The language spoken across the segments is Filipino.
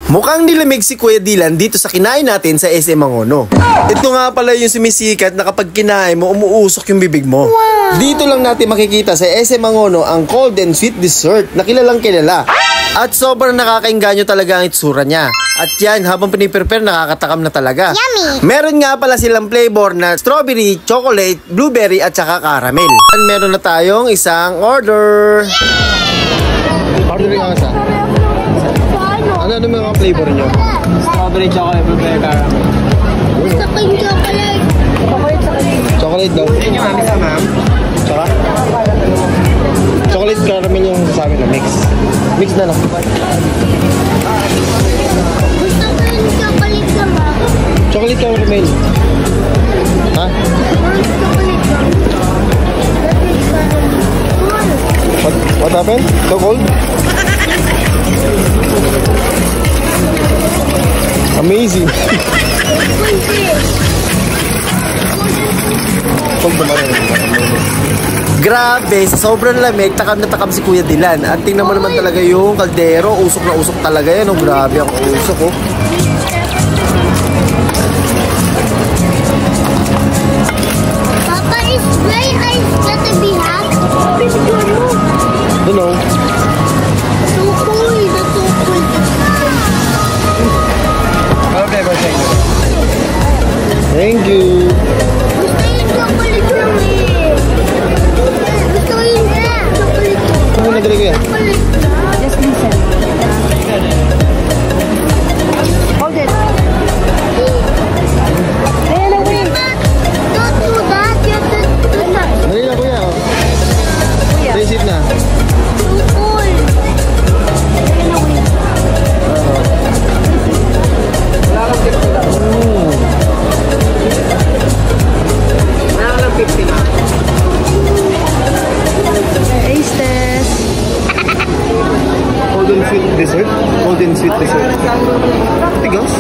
Mukhang nilamig si Kuya Dylan dito sa kinain natin sa SM Mangono. Ito nga pala yung sumisikat na kapag kinain mo, umuusok yung bibig mo. Dito lang natin makikita sa SM Mangono ang cold and sweet dessert na kilalang kilala. At sobrang nakakainganyo talaga ang itsura niya. At yan, habang piniprepare, nakakatakam na talaga. Yummy! Meron nga pala silang flavor na strawberry, chocolate, blueberry at saka caramel. At meron na tayong isang order. Ordering ang isa. Ano mga flavor nyo? Strawberry, chocolate, blueberry, caramel. Gusto ko yung chocolate. Chocolate daw. Yun yung amin sa ma'am. Tsaka? Chocolate caramel yung sa amin na mix. Mix na lang. Gusto ko yung chocolate naman. Chocolate caramel. Ha? Chocolate naman. What happened? So cold? Amazing. Cold naman. Grabe, sa sobrang lamig, takam na takam si Kuya Dylan. At tingnan mo naman talaga yung kaldero, usok na usok talaga yan. Oh, grabe ang usok, oh. Papa, is dry ice gonna be hot? Don't know. So cold, that's so cold. Okay, check. Thank you. Gusto yung chocolate naman. Gusto ko yung chocolate. Ano nagdali ko yan? Chocolate. Just listen. Hold it. Ayan na, wait. Don't do that. You have to do that. Dali na, Kuya. Oh. Kuya. Basic na. So cold. Wala kang 50 lang. Wala kang 50 na. Taste test. Cold and sweet dessert. Cold and sweet dessert. Tigas.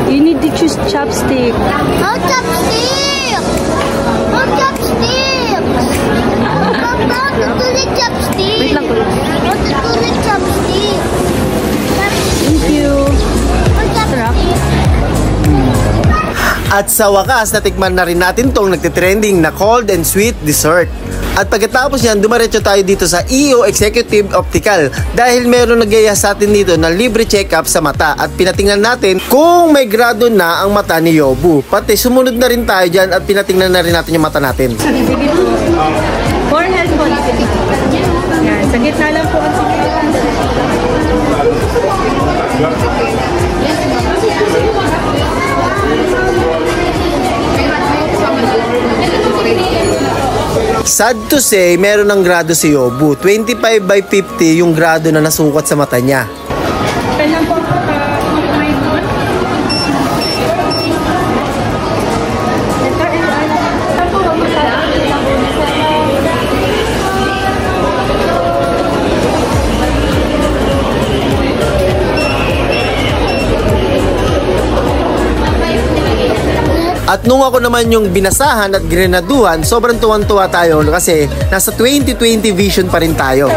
You need to choose chopstick. Oh, chopstick! Oh, chopstick! Papa, gusto ni chopstick! Wait lang, kuya. Gusto ni chopstick! Thank you. Oh, chopstick! At sa wakas, natikman na rin natin tong nagtitrending na cold and sweet dessert. At pagkatapos yan, dumaretso tayo dito sa EO Executive Optical dahil meron nagaya sa atin dito na libre check-up sa mata at pinatingnan natin kung may grado na ang mata ni Yobu. Pati sumunod na rin tayo dyan at pinatingnan na rin natin yung mata natin. Sige po. Forehead po. Yan. Sa gitna lang po ang Sad to say, meron ng grado si Yobu. 25/50 yung grado na nasukat sa mata niya. Kailan po may doon? At nung ako naman yung binasahan at grenaduhan, sobrang tuwang-tuwa tayo kasi nasa 20/20 vision pa rin tayo.